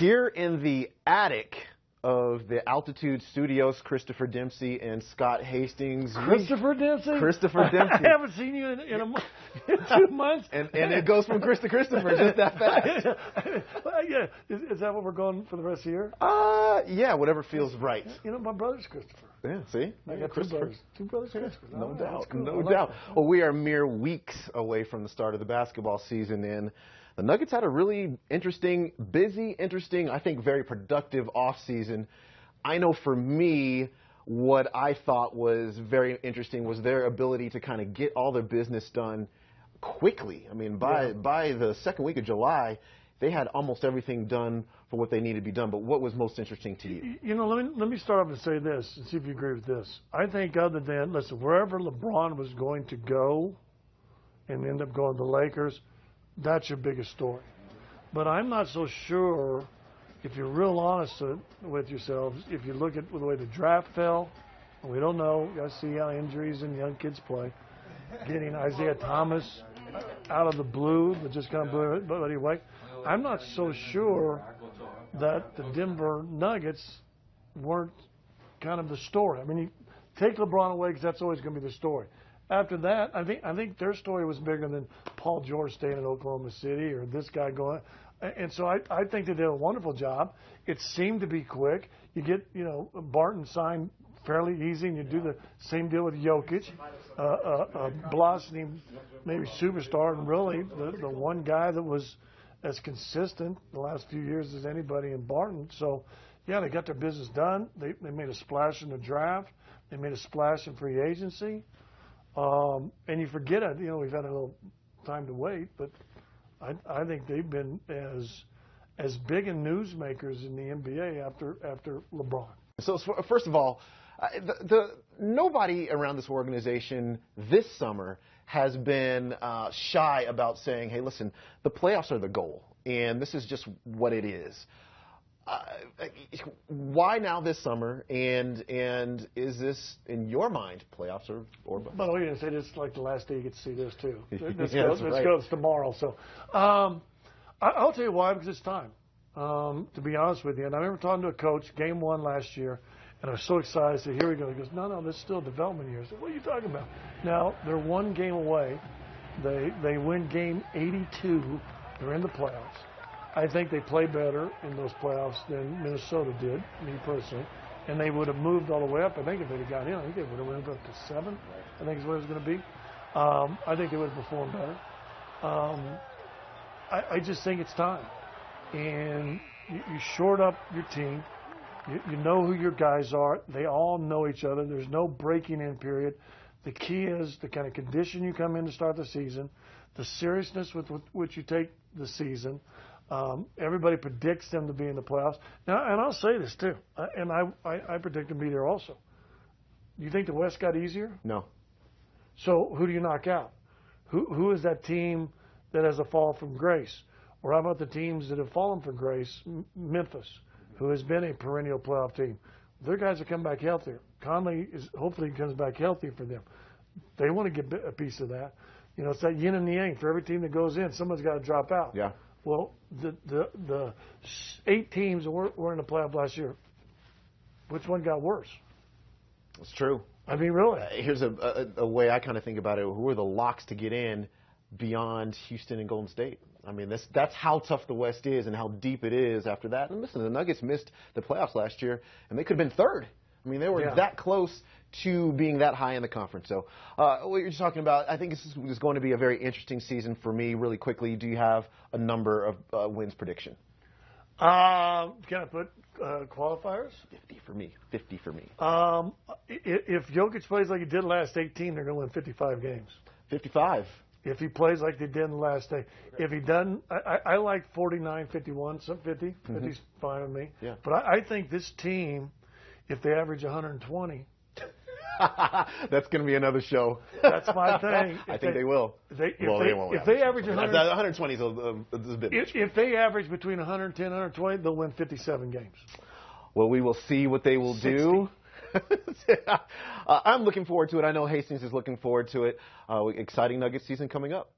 Here in the attic of the Altitude Studios, Christopher Dempsey and Scott Hastings. Christopher Dempsey? Christopher Dempsey. I haven't seen you in 2 months. And it goes from Chris to Christopher just that fast. Yeah. Is that what we're going for the rest of the year? Yeah, whatever feels right. You know, my brother's Christopher. Yeah, see? I got two brothers. Two brothers Christopher. No doubt. Cool. No doubt. Well, we are mere weeks away from the start of the basketball season, and the Nuggets had a really interesting, I think very productive offseason. I know for me, what I thought was very interesting was their ability to kind of get all their business done quickly. I mean, by the second week of July, they had almost everything done for what they needed to be done. But what was most interesting to you? You know, let me start off and say this and see if you agree with this. I think other than, listen, wherever LeBron was going to go and end up going to the Lakers, that's your biggest story. But I'm not so sure, if you're real honest with yourselves, if you look at the way the draft fell, and we don't know, you got to see how injuries and young kids play. Getting Isaiah Thomas out of the blue, but just kind of blew it away. I'm not so sure that the Denver Nuggets weren't kind of the story. I mean, you take LeBron away because that's always going to be the story. After that, I think their story was bigger than Paul George staying in Oklahoma City or this guy going. And so I think they did a wonderful job. It seemed to be quick. You get, Barton signed fairly easy, and you do the same deal with Jokic, blossoming maybe superstar, and really the one guy that was as consistent the last few years as anybody in Barton. So, yeah, they got their business done. They made a splash in the draft. They made a splash in free agency. And you forget it. We've had a little time to wait, but I think they've been as big in newsmakers in the NBA after LeBron. So first of all, nobody around this organization this summer has been shy about saying, hey, listen, the playoffs are the goal, and this is just what it is. Why now this summer, and is this, in your mind, playoffs or bust? By the way, say this like the last day you get to see this, too. This right. goes tomorrow. So I'll tell you why, because it's time, to be honest with you. And I remember talking to a coach, game 1 last year, and I was so excited. I said, here we go. He goes, no, this is still development year. I said, what are you talking about? Now, they're 1 game away. They win game 82. They're in the playoffs. I think they play better in those playoffs than Minnesota did, me personally. And they would have moved all the way up. I think if they'd have got in, I think they would have moved up to 7, I think is what it was going to be. I think they would have performed better. I just think it's time. And you short up your team. You know who your guys are. They all know each other. There's no breaking in period. The key is the kind of condition you come in to start the season, the seriousness with which you take the season. Everybody predicts them to be in the playoffs. Now, and I'll say this too, and I predict them to be there also. Do you think the West got easier? No. So who do you knock out? Who is that team that has a fall from grace? Or how about the teams that have fallen from grace? Memphis, who has been a perennial playoff team. Their guys have come back healthier. Conley hopefully comes back healthy for them. They want to get a piece of that. It's that yin and the yang. For every team that goes in, someone's got to drop out. Yeah. Well, the 8 teams that were in the playoff last year, which one got worse? It's true. I mean, really. Here's a way I kind of think about it. Who are the locks to get in beyond Houston and Golden State? I mean, that's how tough the West is and how deep it is after that. And listen, the Nuggets missed the playoffs last year, and they could have been 3rd. I mean, they were that close to being that high in the conference. So what you're talking about, I think this is going to be a very interesting season for me. Really quickly, do you have a number of wins prediction? Can I put qualifiers? 50 for me. 50 for me. If Jokic plays like he did last 18, they're going to win 55 games. 55. If he plays like they did in the last day. If he doesn't, I like 49, 51, some 50. 50's fine with me. Yeah. But I think this team, if they average 120. That's going to be another show. That's my thing. I think they will. They won't. If they average 120 is a bit much. If they average between 110 and 120, they'll win 57 games. Well, we will see what they will 60. do. I'm looking forward to it. I know Hastings is looking forward to it. Exciting Nuggets season coming up.